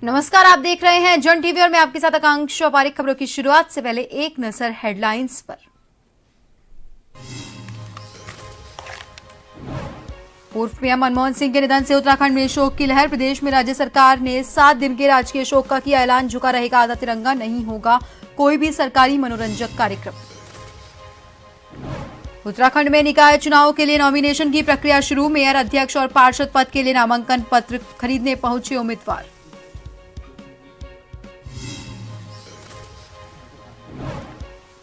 नमस्कार, आप देख रहे हैं जन टीवी और मैं आपके साथ आकांक्षा पारिक। खबरों की शुरुआत से पहले एक नजर हेडलाइंस पर। पूर्व पीएम मनमोहन सिंह के निधन से उत्तराखंड में शोक की लहर। प्रदेश में राज्य सरकार ने 7 दिन के राजकीय शोक का किया ऐलान। झुका रहेगा आधा तिरंगा, नहीं होगा कोई भी सरकारी मनोरंजक कार्यक्रम। उत्तराखंड में निकाय चुनाव के लिए नॉमिनेशन की प्रक्रिया शुरू। मेयर, अध्यक्ष और पार्षद पद के लिए नामांकन पत्र खरीदने पहुंचे उम्मीदवार।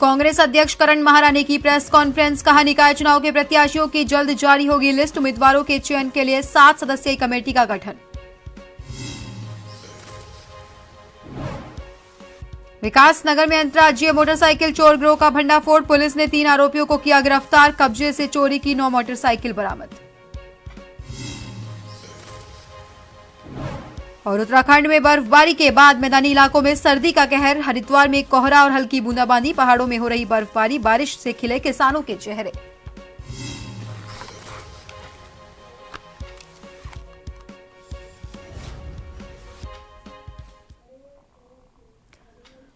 कांग्रेस अध्यक्ष करण महारा ने की प्रेस कॉन्फ्रेंस। कहा, निकाय चुनाव के प्रत्याशियों की जल्द जारी होगी लिस्ट। उम्मीदवारों के चयन के लिए 7 सदस्यीय कमेटी का गठन। विकासनगर में अंतर्राज्यीय मोटरसाइकिल चोर गिरोह का भंडाफोड़। पुलिस ने 3 आरोपियों को किया गिरफ्तार। कब्जे से चोरी की 9 मोटरसाइकिल बरामद। और उत्तराखंड में बर्फबारी के बाद मैदानी इलाकों में सर्दी का कहर। हरिद्वार में कोहरा और हल्की बूंदाबांदी। पहाड़ों में हो रही बर्फबारी, बारिश से खिले किसानों के चेहरे।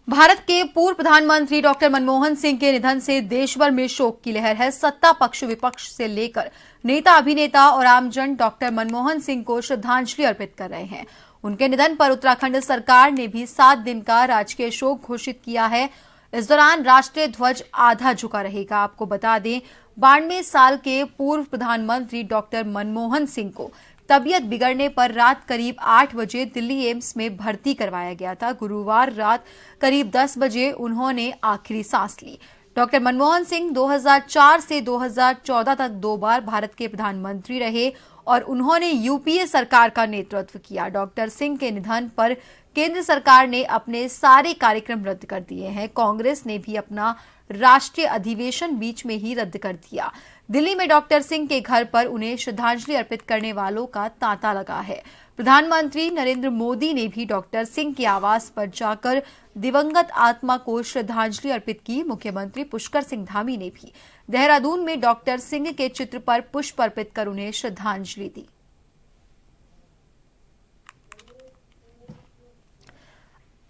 भारत के पूर्व प्रधानमंत्री डॉक्टर मनमोहन सिंह के निधन से देश भर में शोक की लहर है। सत्ता पक्ष विपक्ष से लेकर नेता अभिनेता और आमजन डॉक्टर मनमोहन सिंह को श्रद्धांजलि अर्पित कर रहे हैं। उनके निधन पर उत्तराखंड सरकार ने भी 7 दिन का राजकीय शोक घोषित किया है। इस दौरान राष्ट्रीय ध्वज आधा झुका रहेगा। आपको बता दें, 92 साल के पूर्व प्रधानमंत्री डॉक्टर मनमोहन सिंह को तबीयत बिगड़ने पर रात करीब 8 बजे दिल्ली एम्स में भर्ती करवाया गया था। गुरुवार रात करीब 10 बजे उन्होंने आखिरी सांस ली। डॉक्टर मनमोहन सिंह 2004 से 2014 तक 2 बार भारत के प्रधानमंत्री रहे और उन्होंने यूपीए सरकार का नेतृत्व किया। डॉक्टर सिंह के निधन पर केंद्र सरकार ने अपने सारे कार्यक्रम रद्द कर दिए हैं। कांग्रेस ने भी अपना राष्ट्रीय अधिवेशन बीच में ही रद्द कर दिया। दिल्ली में डॉक्टर सिंह के घर पर उन्हें श्रद्धांजलि अर्पित करने वालों का तांता लगा है। प्रधानमंत्री नरेंद्र मोदी ने भी डॉक्टर सिंह के आवास पर जाकर दिवंगत आत्मा को श्रद्धांजलि अर्पित की। मुख्यमंत्री पुष्कर सिंह धामी ने भी देहरादून में डॉक्टर सिंह के चित्र पर पुष्प अर्पित कर उन्हें श्रद्धांजलि दी।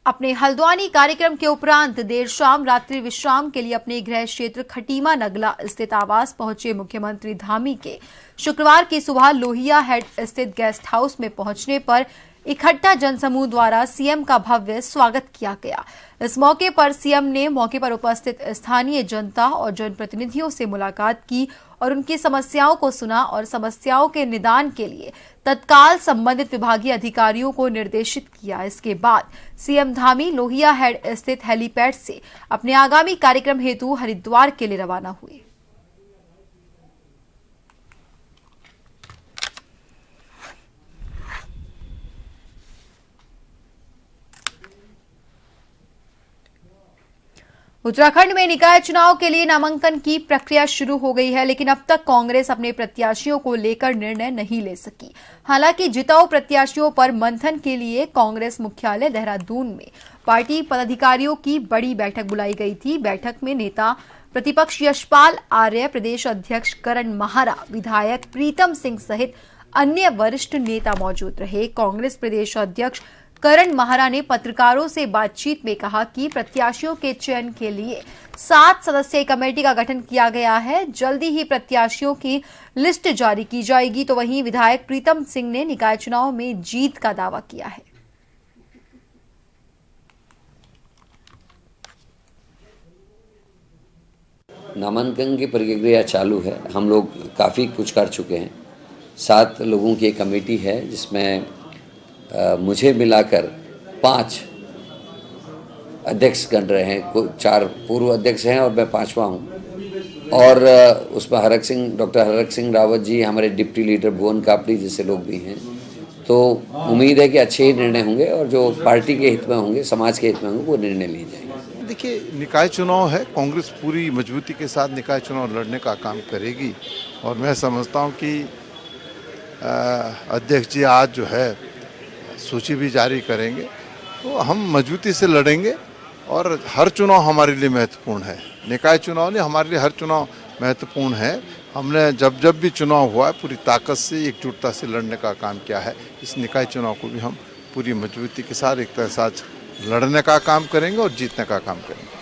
अपने हल्द्वानी कार्यक्रम के उपरांत देर शाम रात्रि विश्राम के लिए अपने गृह क्षेत्र खटीमा नगला स्थित आवास पहुंचे मुख्यमंत्री धामी के शुक्रवार की सुबह लोहिया हेड स्थित गेस्ट हाउस में पहुंचने पर इकट्ठा जनसमूह द्वारा सीएम का भव्य स्वागत किया गया। इस मौके पर सीएम ने मौके पर उपस्थित स्थानीय जनता और जनप्रतिनिधियों से मुलाकात की और उनकी समस्याओं को सुना और समस्याओं के निदान के लिए तत्काल संबंधित विभागीय अधिकारियों को निर्देशित किया। इसके बाद सीएम धामी लोहिया हेड स्थित हेलीपैड से अपने आगामी कार्यक्रम हेतु हरिद्वार के लिए रवाना हुए। उत्तराखंड में निकाय चुनाव के लिए नामांकन की प्रक्रिया शुरू हो गई है, लेकिन अब तक कांग्रेस अपने प्रत्याशियों को लेकर निर्णय नहीं ले सकी। हालांकि जिताऊ प्रत्याशियों पर मंथन के लिए कांग्रेस मुख्यालय देहरादून में पार्टी पदाधिकारियों की बड़ी बैठक बुलाई गई थी। बैठक में नेता प्रतिपक्ष यशपाल आर्य, प्रदेश अध्यक्ष करण महारा, विधायक प्रीतम सिंह सहित अन्य वरिष्ठ नेता मौजूद रहे। कांग्रेस प्रदेश अध्यक्ष करण महारा ने पत्रकारों से बातचीत में कहा कि प्रत्याशियों के चयन के लिए 7 सदस्यीय कमेटी का गठन किया गया है। जल्दी ही प्रत्याशियों की लिस्ट जारी की जाएगी। तो वहीं विधायक प्रीतम सिंह ने निकाय चुनाव में जीत का दावा किया है। नामांकन की प्रक्रिया चालू है। हम लोग काफ़ी कुछ कर चुके हैं। 7 लोगों की एक कमेटी है जिसमें मुझे मिलाकर 5 अध्यक्ष गण रहे हैं। 4 पूर्व अध्यक्ष हैं और मैं 5वां हूं। और उसमें डॉक्टर हरक सिंह रावत जी, हमारे डिप्टी लीडर भुवन कापड़ी जैसे लोग भी हैं। तो उम्मीद है कि अच्छे ही निर्णय होंगे और जो पार्टी के हित में होंगे, समाज के हित में होंगे, वो निर्णय लिए जाएंगे। देखिए, निकाय चुनाव है, कांग्रेस पूरी मजबूती के साथ निकाय चुनाव लड़ने का काम करेगी और मैं समझता हूं कि अध्यक्ष जी आज जो है सूची भी जारी करेंगे, तो हम मजबूती से लड़ेंगे और हर चुनाव हमारे लिए महत्वपूर्ण है। निकाय चुनाव नहीं, हमारे लिए हर चुनाव महत्वपूर्ण है। हमने जब जब भी चुनाव हुआ है पूरी ताकत से एकजुटता से लड़ने का काम किया है। इस निकाय चुनाव को भी हम पूरी मजबूती के साथ एकता के साथ लड़ने का काम करेंगे और जीतने का काम करेंगे।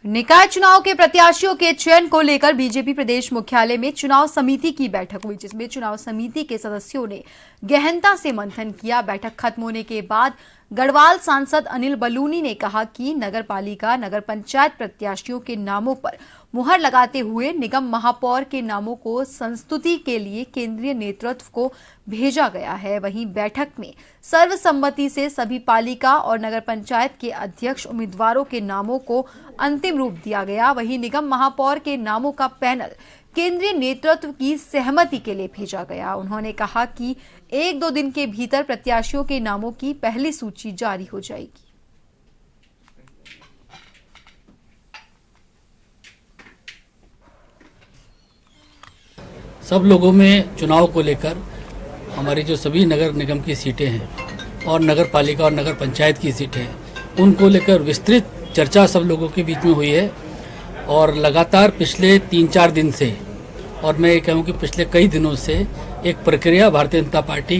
निकाय चुनाव के प्रत्याशियों के चयन को लेकर बीजेपी प्रदेश मुख्यालय में चुनाव समिति की बैठक हुई, जिसमें चुनाव समिति के सदस्यों ने गहनता से मंथन किया। बैठक खत्म होने के बाद गढ़वाल सांसद अनिल बलूनी ने कहा कि नगर पालिका नगर पंचायत प्रत्याशियों के नामों पर मुहर लगाते हुए निगम महापौर के नामों को संस्तुति के लिए केंद्रीय नेतृत्व को भेजा गया है। वहीं बैठक में सर्वसम्मति से सभी पालिका और नगर पंचायत के अध्यक्ष उम्मीदवारों के नामों को अंतिम रूप दिया गया। वहीं निगम महापौर के नामों का पैनल केंद्रीय नेतृत्व की सहमति के लिए भेजा गया। उन्होंने कहा कि 1-2 दिन के भीतर प्रत्याशियों के नामों की पहली सूची जारी हो जाएगी। सब लोगों में चुनाव को लेकर हमारी जो सभी नगर निगम की सीटें हैं और नगर पालिका और नगर पंचायत की सीटें हैं, उनको लेकर विस्तृत चर्चा सब लोगों के बीच में हुई है और लगातार पिछले 3-4 दिन से, और मैं ये कहूँ कि पिछले कई दिनों से एक प्रक्रिया भारतीय जनता पार्टी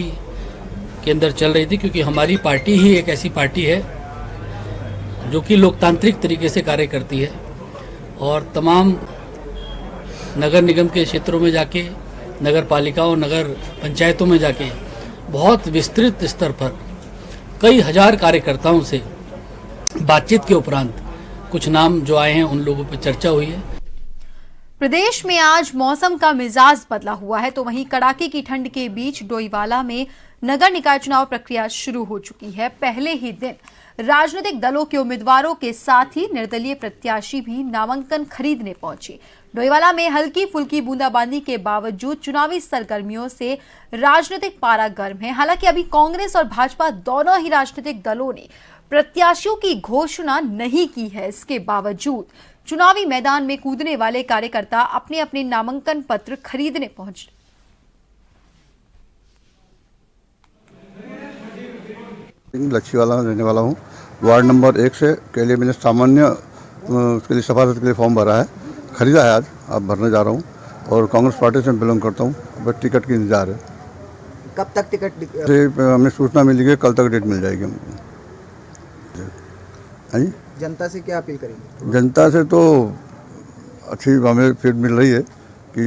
के अंदर चल रही थी, क्योंकि हमारी पार्टी ही एक ऐसी पार्टी है जो कि लोकतांत्रिक तरीके से कार्य करती है और तमाम नगर निगम के क्षेत्रों में जाके, नगर पालिका और नगर पंचायतों में जाके बहुत विस्तृत स्तर पर कई हजार कार्यकर्ताओं से बातचीत के उपरांत कुछ नाम जो आए हैं उन लोगों पर चर्चा हुई है। प्रदेश में आज मौसम का मिजाज बदला हुआ है, तो वहीं कड़ाके की ठंड के बीच डोईवाला में नगर निकाय चुनाव प्रक्रिया शुरू हो चुकी है। पहले ही दिन राजनीतिक दलों के उम्मीदवारों के साथ ही निर्दलीय प्रत्याशी भी नामांकन खरीदने पहुंचे। डोईवाला में हल्की फुल्की बूंदाबांदी के बावजूद चुनावी सरगर्मियों से राजनीतिक पारा गर्म है। हालांकि अभी कांग्रेस और भाजपा दोनों ही राजनीतिक दलों ने प्रत्याशियों की घोषणा नहीं की है। इसके बावजूद चुनावी मैदान में कूदने वाले कार्यकर्ता अपने अपने नामांकन पत्र खरीदने पहुंचे। लच्छीवाला में रहने वाला हूँ। वार्ड नंबर 1 से के लिए मैंने सामान्य उसके लिए सभासद के लिए फॉर्म भरा है, खरीदा है, आज अब भरने जा रहा हूँ और कांग्रेस पार्टी से बिलोंग करता हूँ। बस टिकट की इंतजार है। कब तक टिकट? हमें सूचना मिली है, कल तक डेट मिल जाएगी हमको। हाँ, जनता से क्या अपील करेंगे? जनता से तो अच्छी हमें फीड मिल रही है कि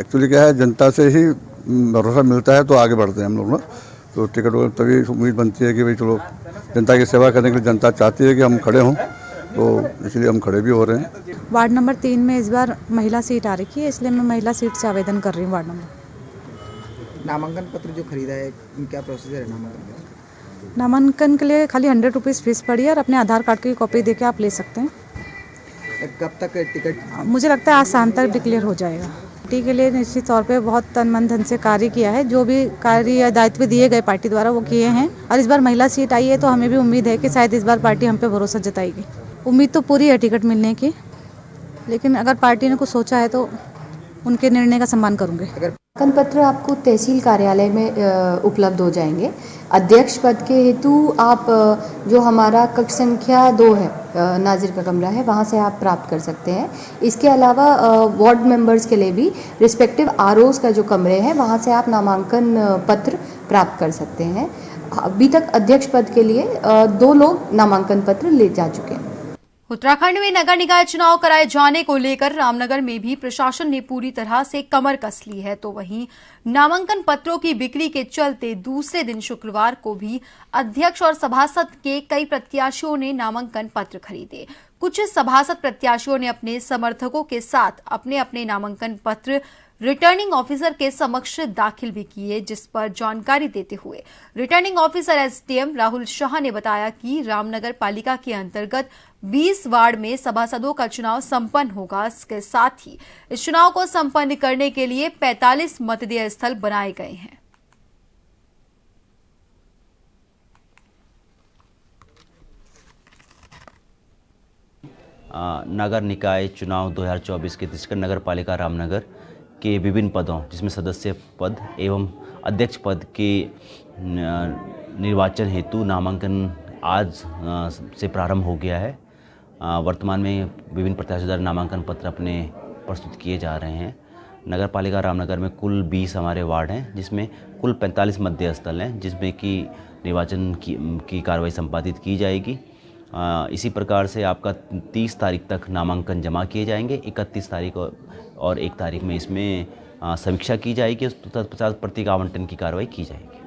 एक्चुअली क्या है, जनता से ही भरोसा मिलता है तो आगे बढ़ते हैं हम लोग ना। तो टिकट वगैरह तभी उम्मीद बनती है कि भाई चलो जनता की सेवा करने के लिए जनता चाहती है कि हम खड़े हों, तो इसलिए हम खड़े भी हो रहे हैं। वार्ड नंबर 3 में इस बार महिला सीट आ रही है, इसलिए मैं महिला सीट से आवेदन कर रही हूँ। वार्ड नंबर नामांकन पत्र जो खरीदा है, क्या प्रोसीजर है नामांकन का? नामांकन के लिए खाली 100 रुपीज़ फीस पड़ी है और अपने आधार कार्ड की कॉपी देके आप ले सकते हैं। कब तक टिकट? मुझे लगता है आज शाम तक डिक्लेयर हो जाएगा। पार्टी के लिए निश्चित तौर पे बहुत तन मन धन से कार्य किया है, जो भी कार्य या दायित्व दिए गए पार्टी द्वारा वो किए हैं और इस बार महिला सीट आई है तो हमें भी उम्मीद है कि शायद इस बार पार्टी हम पे भरोसा जताएगी। उम्मीद तो पूरी है टिकट मिलने की, लेकिन अगर पार्टी ने कुछ सोचा है तो उनके निर्णय का सम्मान करूँगे। नामांकन पत्र आपको तहसील कार्यालय में उपलब्ध हो जाएंगे। अध्यक्ष पद के हेतु आप जो हमारा कक्ष संख्या 2 है, नाजिर का कमरा है, वहाँ से आप प्राप्त कर सकते हैं। इसके अलावा वार्ड मेंबर्स के लिए भी रिस्पेक्टिव आरओज का जो कमरे हैं वहाँ से आप नामांकन पत्र प्राप्त कर सकते हैं। अभी तक अध्यक्ष पद के लिए 2 लोग नामांकन पत्र ले जा चुके हैं। उत्तराखंड में नगर निकाय चुनाव कराए जाने को लेकर रामनगर में भी प्रशासन ने पूरी तरह से कमर कस ली है, तो वहीं नामांकन पत्रों की बिक्री के चलते दूसरे दिन शुक्रवार को भी अध्यक्ष और सभासद के कई प्रत्याशियों ने नामांकन पत्र खरीदे। कुछ सभासद प्रत्याशियों ने अपने समर्थकों के साथ अपने अपने नामांकन पत्र रिटर्निंग ऑफिसर के समक्ष दाखिल भी किए, जिस पर जानकारी देते हुए returning officer SDM Rahul Shah ने बताया कि रामनगर पालिका के अंतर्गत 20 वार्ड में सभासदों का चुनाव संपन्न होगा। इसके साथ ही इस चुनाव को संपन्न करने के लिए 45 मतदेय स्थल बनाए गए हैं। नगर निकाय चुनाव 2024 के तिस्कर नगर पालिका रामनगर के विभिन्न पदों जिसमें सदस्य पद एवं अध्यक्ष पद के निर्वाचन हेतु नामांकन आज से प्रारंभ हो गया है। वर्तमान में विभिन्न प्रत्याशियों द्वारा नामांकन पत्र अपने प्रस्तुत किए जा रहे हैं। नगर पालिका रामनगर में कुल 20 हमारे वार्ड हैं, जिसमें कुल 45 मतदेय स्थल हैं, जिसमें कि निर्वाचन की कार्रवाई संपादित की जाएगी। इसी प्रकार से आपका 30 तारीख तक नामांकन जमा किए जाएंगे। 31 तारीख और 1 तारीख में इसमें समीक्षा की जाएगी और 50% आवंटन की कार्रवाई की जाएगी।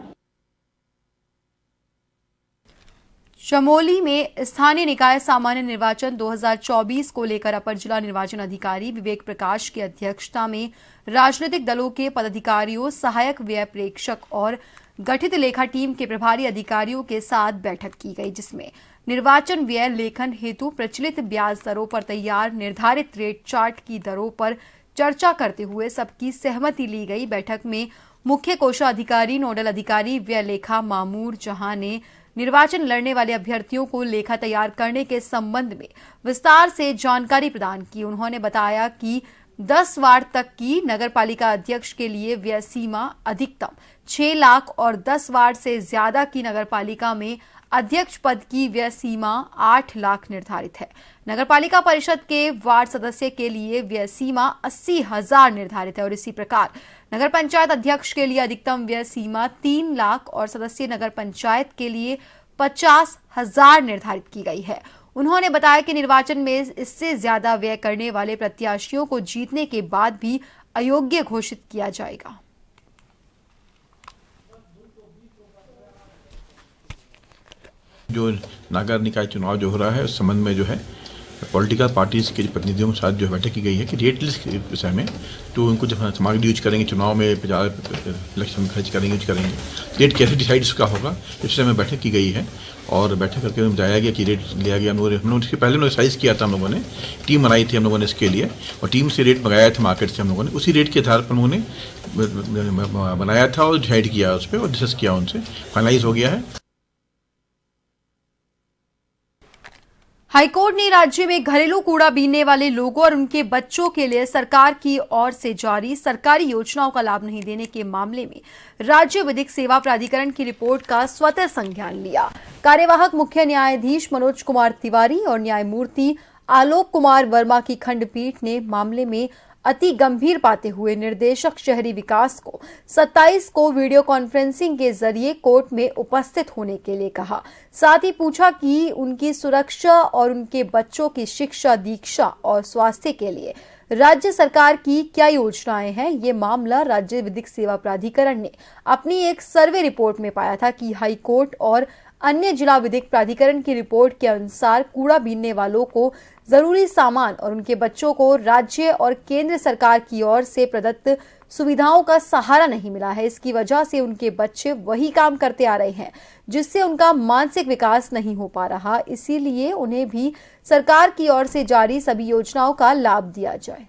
चमोली में स्थानीय निकाय सामान्य निर्वाचन 2024 को लेकर अपर जिला निर्वाचन अधिकारी विवेक प्रकाश की अध्यक्षता में राजनीतिक दलों के पदाधिकारियों, सहायक व्यय प्रेक्षक और गठित लेखा टीम के प्रभारी अधिकारियों के साथ बैठक की गई, जिसमें निर्वाचन व्यय लेखन हेतु प्रचलित ब्याज दरों पर तैयार निर्धारित रेट चार्ट की दरों पर चर्चा करते हुए सबकी सहमति ली गई। बैठक में मुख्य कोषाधिकारी, नोडल अधिकारी, व्यय लेखा मामूर जहां ने निर्वाचन लड़ने वाले अभ्यर्थियों को लेखा तैयार करने के संबंध में विस्तार से जानकारी प्रदान की। उन्होंने बताया कि 10 वार्ड तक की नगरपालिका अध्यक्ष के लिए व्यय सीमा अधिकतम 6 लाख और 10 वार्ड से ज्यादा की नगरपालिका में अध्यक्ष पद की व्यय सीमा 8 लाख निर्धारित है। नगरपालिका परिषद के वार्ड सदस्य के लिए व्यय सीमा 80,000 निर्धारित है और इसी प्रकार नगर पंचायत अध्यक्ष के लिए अधिकतम व्यय सीमा 3 लाख और सदस्य नगर पंचायत के लिए 50,000 निर्धारित की गई है। उन्होंने बताया कि निर्वाचन में इससे ज्यादा व्यय करने वाले प्रत्याशियों को जीतने के बाद भी अयोग्य घोषित किया जाएगा। जो नगर निकाय चुनाव जो हो रहा है उस संबंध में जो है पॉलिटिकल पार्टीज के प्रतिनिधियों के साथ जो बैठक की गई है कि रेट लिस्ट के विषय में तो उनको जब सामग्री यूज करेंगे चुनाव में इलेक्शन में खर्च करेंगे यूज करेंगे, रेट कैसे डिसाइड इसका होगा इस विषय में बैठक की गई है। और बैठक करके बताया गया कि रेट लिया गया। हम लोग इसके पहले उन्होंने साइज किया था, हम लोगों ने टीम बनाई थी हम लोगों ने इसके लिए और टीम से रेट मंगाया था मार्केट से हम लोगों ने। उसी रेट के आधार पर उन्होंने बनाया था और डिसाइड किया उस पर और डिस्कस किया, उनसे फाइनलाइज हो गया है। हाईकोर्ट ने राज्य में घरेलू कूड़ा बीनने वाले लोगों और उनके बच्चों के लिए सरकार की ओर से जारी सरकारी योजनाओं का लाभ नहीं देने के मामले में राज्य विधिक सेवा प्राधिकरण की रिपोर्ट का स्वतः संज्ञान लिया। कार्यवाहक मुख्य न्यायाधीश मनोज कुमार तिवारी और न्यायमूर्ति आलोक कुमार वर्मा की खंडपीठ ने मामले में अति गंभीर पाते हुए निर्देशक शहरी विकास को 27 को वीडियो कॉन्फ्रेंसिंग के जरिए कोर्ट में उपस्थित होने के लिए कहा। साथ ही पूछा कि उनकी सुरक्षा और उनके बच्चों की शिक्षा, दीक्षा और स्वास्थ्य के लिए राज्य सरकार की क्या योजनाएं हैं। ये मामला राज्य विधिक सेवा प्राधिकरण ने अपनी एक सर्वे रिपोर्ट में पाया था कि हाईकोर्ट और अन्य जिला विधिक प्राधिकरण की रिपोर्ट के अनुसार कूड़ा बीनने वालों को जरूरी सामान और उनके बच्चों को राज्य और केंद्र सरकार की ओर से प्रदत्त सुविधाओं का सहारा नहीं मिला है। इसकी वजह से उनके बच्चे वही काम करते आ रहे हैं जिससे उनका मानसिक विकास नहीं हो पा रहा। इसीलिए उन्हें भी सरकार की ओर से जारी सभी योजनाओं का लाभ दिया जाए।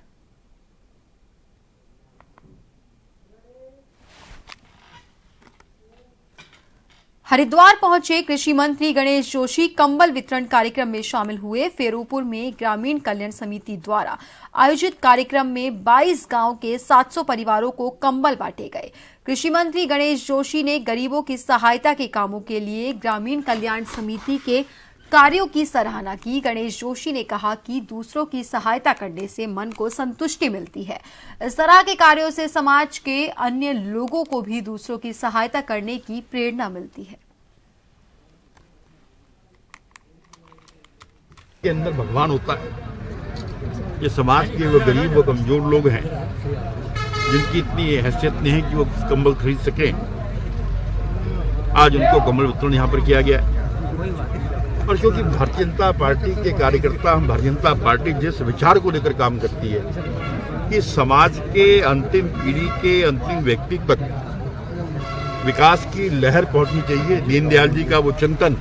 हरिद्वार पहुंचे कृषि मंत्री गणेश जोशी कंबल वितरण कार्यक्रम में शामिल हुए। फेरूपुर में ग्रामीण कल्याण समिति द्वारा आयोजित कार्यक्रम में 22 गांव के 700 परिवारों को कंबल बांटे गए। कृषि मंत्री गणेश जोशी ने गरीबों की सहायता के कामों के लिए ग्रामीण कल्याण समिति के कार्यों की सराहना की। गणेश जोशी ने कहा कि दूसरों की सहायता करने से मन को संतुष्टि मिलती है। इस तरह के कार्यों से समाज के अन्य लोगों को भी दूसरों की सहायता करने की प्रेरणा मिलती है। के अंदर भगवान होता है। ये समाज के वो गरीब व कमजोर लोग हैं जिनकी इतनी हैसियत नहीं है कि वो कंबल खरीद सकें। आज उनको कंबल वितरण यहाँ पर किया गया और क्योंकि भारतीय जनता पार्टी के कार्यकर्ता, हम भारतीय जनता पार्टी जिस विचार को लेकर काम करती है कि समाज के अंतिम पीढ़ी के अंतिम व्यक्ति तक विकास की लहर पहुंचनी चाहिए। दीनदयाल जी का वो चिंतन,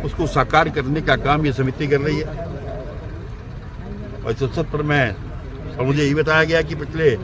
उसको साकार करने का काम ये समिति कर रही है। और इस अवसर पर और मुझे ये बताया गया कि पिछले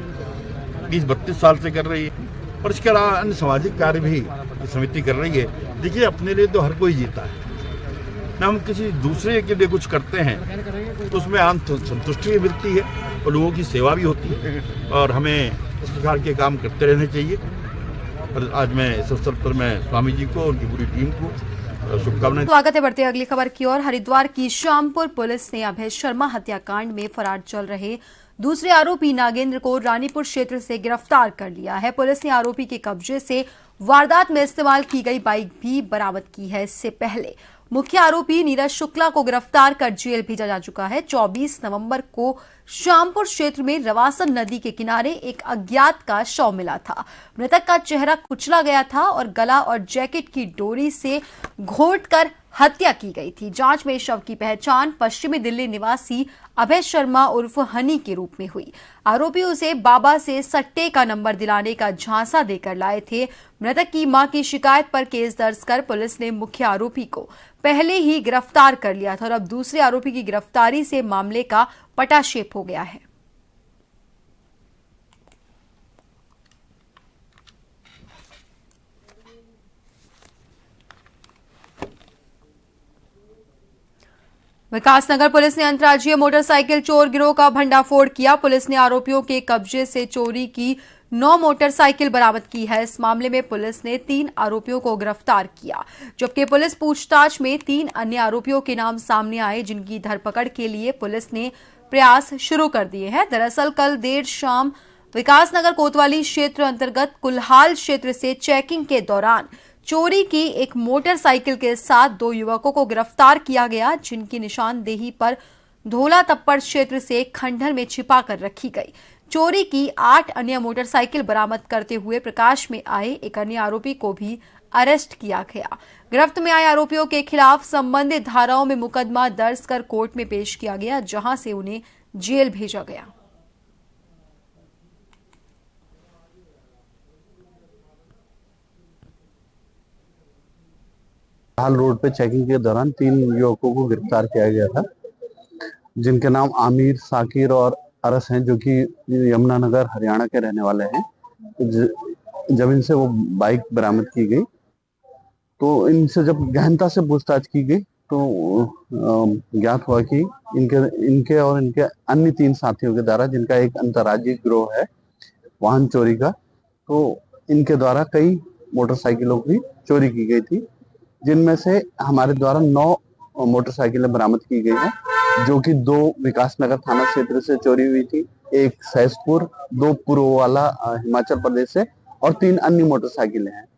20-32 साल से कर रही है और इसके अलावा अन्य सामाजिक कार्य भी ये समिति कर रही है। देखिए, अपने लिए तो हर कोई जीता है, ना हम किसी दूसरे के लिए कुछ करते हैं तो उसमें आत्म संतुष्टि भी मिलती है और लोगों की सेवा भी होती है और हमें इस प्रकार के काम करते रहने चाहिए। और आज मैं इस अवसर पर मैं स्वामी जी को, उनकी पूरी टीम को शुभकामनाएं। स्वागत है। बढ़ते अगली खबर की ओर। हरिद्वार की श्यामपुर पुलिस ने अभय शर्मा हत्याकांड में फरार चल रहे दूसरे आरोपी नागेंद्र को रानीपुर क्षेत्र से गिरफ्तार कर लिया है। पुलिस ने आरोपी के कब्जे से वारदात में इस्तेमाल की गई बाइक भी बरामद की है। इससे पहले मुख्य आरोपी नीरज शुक्ला को गिरफ्तार कर जेल भेजा जा चुका है। 24 नवंबर को श्यामपुर क्षेत्र में रवासन नदी के किनारे एक अज्ञात का शव मिला था। मृतक का चेहरा कुचला गया था और गला और जैकेट की डोरी से घोंटकर हत्या की गई थी। जांच में शव की पहचान पश्चिमी दिल्ली निवासी अभय शर्मा उर्फ हनी के रूप में हुई। आरोपी उसे बाबा से सट्टे का नंबर दिलाने का झांसा देकर लाए थे। मृतक की मां की शिकायत पर केस दर्ज कर पुलिस ने मुख्य आरोपी को पहले ही गिरफ्तार कर लिया था और अब दूसरे आरोपी की गिरफ्तारी से मामले का पटाक्षेप हो गया है। विकासनगर पुलिस ने अंतर्राज्यीय मोटरसाइकिल चोर गिरोह का भंडाफोड़ किया। पुलिस ने आरोपियों के कब्जे से चोरी की 9 मोटरसाइकिल बरामद की है। इस मामले में पुलिस ने 3 आरोपियों को गिरफ्तार किया, जबकि पुलिस पूछताछ में 3 अन्य आरोपियों के नाम सामने आए, जिनकी धरपकड़ के लिए पुलिस ने प्रयास शुरू कर दिए हैं। दरअसल कल देर शाम विकासनगर कोतवाली क्षेत्र अंतर्गत कुल्हाल क्षेत्र से चेकिंग के दौरान चोरी की एक मोटरसाइकिल के साथ 2 युवकों को गिरफ्तार किया गया, जिनकी निशानदेही पर धोला तप्पड़ क्षेत्र से खंडहर में छिपा कर रखी गई। चोरी की 8 अन्य मोटरसाइकिल बरामद करते हुए प्रकाश में आए एक अन्य आरोपी को भी अरेस्ट किया गया। गिरफ्त में आए आरोपियों के खिलाफ संबंधित धाराओं में मुकदमा दर्ज कर कोर्ट में पेश किया गया, जहां से उन्हें जेल भेजा गया। हाल रोड पे चेकिंग के दौरान 3 युवकों को गिरफ्तार किया गया था, जिनके नाम आमिर, साकिर और अरस हैं, जो कि यमुनानगर हरियाणा के रहने वाले हैं। जब इनसे वो बाइक बरामद की गई तो इनसे जब गहनता से पूछताछ की गई तो ज्ञात हुआ कि इनके और इनके अन्य 3 साथियों के द्वारा, जिनका एक अंतर्राज्यीय गिरोह है वाहन चोरी का, तो इनके द्वारा कई मोटरसाइकिलों की चोरी की गई थी, जिनमें से हमारे द्वारा 9 मोटरसाइकिलें बरामद की गई हैं, जो कि 2 विकासनगर थाना क्षेत्र से चोरी हुई थी, एक सहसपुर, 2 पुरवाला हिमाचल प्रदेश से और 3 अन्य मोटरसाइकिलें हैं।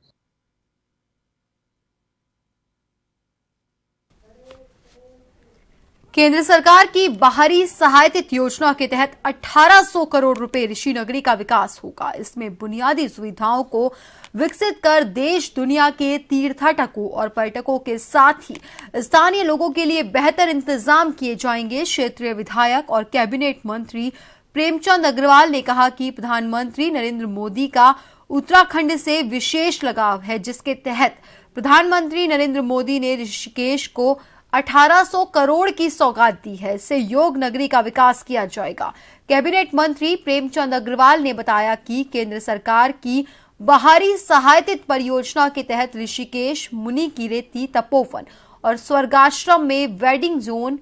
केंद्र सरकार की बाहरी सहायतित योजना के तहत 1800 करोड़ रुपए ऋषि नगरी का विकास होगा। इसमें बुनियादी सुविधाओं को विकसित कर देश दुनिया के तीर्थाटकों और पर्यटकों के साथ ही स्थानीय लोगों के लिए बेहतर इंतजाम किए जाएंगे। क्षेत्रीय विधायक और कैबिनेट मंत्री प्रेमचंद अग्रवाल ने कहा कि प्रधानमंत्री नरेंद्र मोदी का उत्तराखंड से विशेष लगाव है, जिसके तहत प्रधानमंत्री नरेंद्र मोदी ने ऋषिकेश को 1800 करोड़ की सौगात दी है। इससे योग नगरी का विकास किया जाएगा। कैबिनेट मंत्री प्रेमचंद अग्रवाल ने बताया कि केंद्र सरकार की बाहरी सहायतित परियोजना के तहत ऋषिकेश, मुनि की रेती तपोवन और स्वर्गाश्रम में वेडिंग जोन,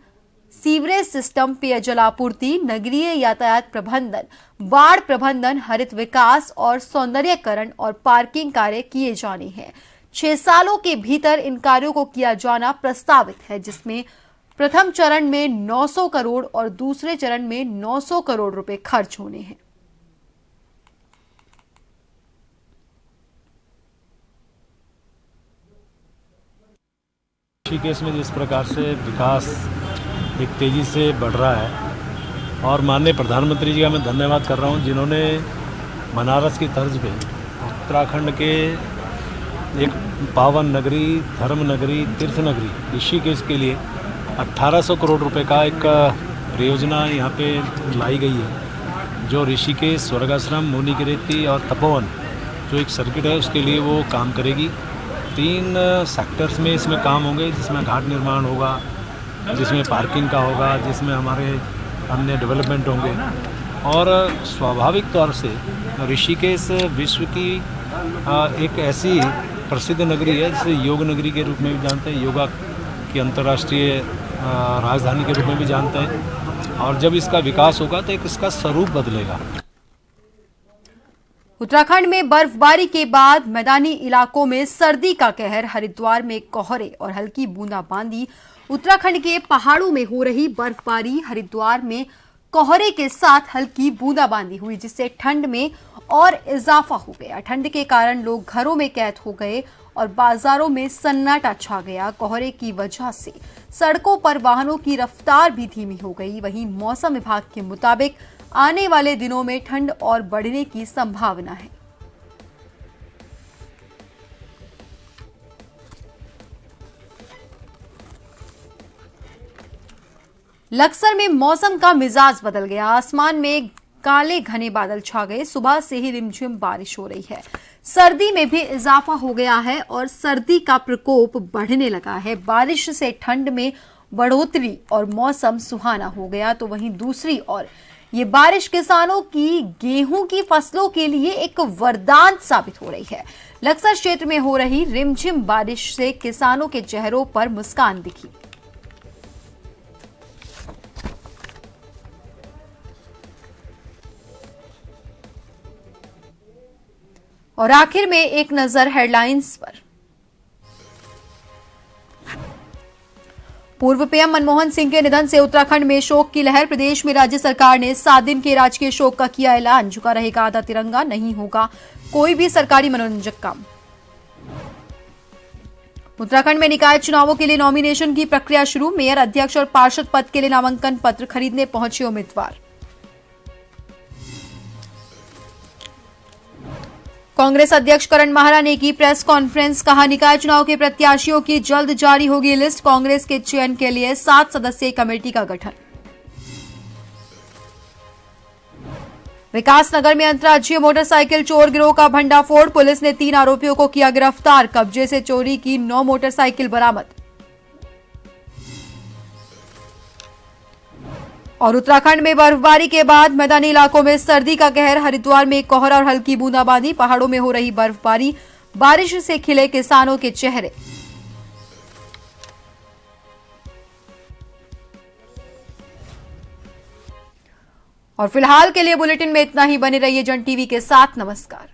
सीवरेज सिस्टम, पेयजल आपूर्ति, नगरीय यातायात प्रबंधन, बाढ़ प्रबंधन, हरित विकास और सौंदर्यकरण और पार्किंग कार्य किए जाने हैं। 6 सालों के भीतर इन कार्यों को किया जाना प्रस्तावित है, जिसमें प्रथम चरण में 900 करोड़ और दूसरे चरण में 900 करोड़ रुपए खर्च होने हैं। ऋषिकेश में जिस प्रकार से विकास एक तेज़ी से बढ़ रहा है और माननीय प्रधानमंत्री जी का मैं धन्यवाद कर रहा हूं, जिन्होंने बनारस की तर्ज पे उत्तराखंड के एक पावन नगरी, धर्म नगरी, तीर्थ नगरी ऋषिकेश के लिए 1800 करोड़ रुपए का एक परियोजना यहाँ पे लाई गई है, जो ऋषिकेश, स्वर्गाश्रम, मुनि की रेती और तपोवन जो एक सर्किट है उसके लिए वो काम करेगी। 3 सेक्टर्स में इसमें काम होंगे, जिसमें घाट निर्माण होगा, जिसमें पार्किंग का होगा, जिसमें हमारे अन्य डेवलपमेंट होंगे। और स्वाभाविक तौर से ऋषिकेश विश्व की एक ऐसी प्रसिद्ध नगरी है जिसे योग नगरी के रूप में भी जानते हैं। योगा की अंतर्राष्ट्रीय राजधानी के रूप में भी जानते हैं, और जब इसका विकास होगा तो एक इसका स्वरूप बदलेगा। उत्तराखंड में बर्फबारी के बाद मैदानी इलाकों में सर्दी का कहर, हरिद्वार में कोहरे और हल्की बूंदाबांदी। उत्तराखंड के पहाड़ों में हो रही बर्फबारी, हरिद्वार में कोहरे के साथ हल्की बूंदाबांदी हुई, जिससे ठंड में और इजाफा हो गया। ठंड के कारण लोग घरों में कैद हो गए और बाजारों में सन्नाटा छा गया। कोहरे की वजह से सड़कों पर वाहनों की रफ्तार भी धीमी हो गई। वहीं मौसम विभाग के मुताबिक आने वाले दिनों में ठंड और बढ़ने की संभावना है। लक्सर में मौसम का मिजाज बदल गया। आसमान में काले घने बादल छा गए। सुबह से ही रिमझिम बारिश हो रही है। सर्दी में भी इजाफा हो गया है और सर्दी का प्रकोप बढ़ने लगा है। बारिश से ठंड में बढ़ोतरी और मौसम सुहाना हो गया। तो वहीं दूसरी ओर ये बारिश किसानों की गेहूं की फसलों के लिए एक वरदान साबित हो रही है। लक्सर क्षेत्र में हो रही रिमझिम बारिश से किसानों के चेहरों पर मुस्कान दिखी। और आखिर में एक नजर हेडलाइंस पर। पूर्व पीएम मनमोहन सिंह के निधन से उत्तराखंड में शोक की लहर। प्रदेश में राज्य सरकार ने 7 दिन के राजकीय शोक का किया ऐलान। झुका रहेगा आधा तिरंगा, नहीं होगा कोई भी सरकारी मनोरंजक काम। उत्तराखंड में निकाय चुनावों के लिए नॉमिनेशन की प्रक्रिया शुरू। मेयर, अध्यक्ष और पार्षद पद के लिए नामांकन पत्र खरीदने पहुंचे उम्मीदवार। कांग्रेस अध्यक्ष करण माहरा ने की प्रेस कॉन्फ्रेंस। कहा, निकाय चुनाव के प्रत्याशियों की जल्द जारी होगी लिस्ट। कांग्रेस के चयन के लिए 7 सदस्यीय कमेटी का गठन। विकासनगर में अंतर्राज्यीय मोटरसाइकिल चोर गिरोह का भंडाफोड़। पुलिस ने 3 आरोपियों को किया गिरफ्तार। कब्जे से चोरी की 9 मोटरसाइकिल बरामद। और उत्तराखंड में बर्फबारी के बाद मैदानी इलाकों में सर्दी का कहर। हरिद्वार में कोहरा और हल्की बूंदाबांदी। पहाड़ों में हो रही बर्फबारी, बारिश से खिले किसानों के चेहरे। और फिलहाल के लिए बुलेटिन में इतना ही। बने रहिए जन टीवी के साथ। नमस्कार।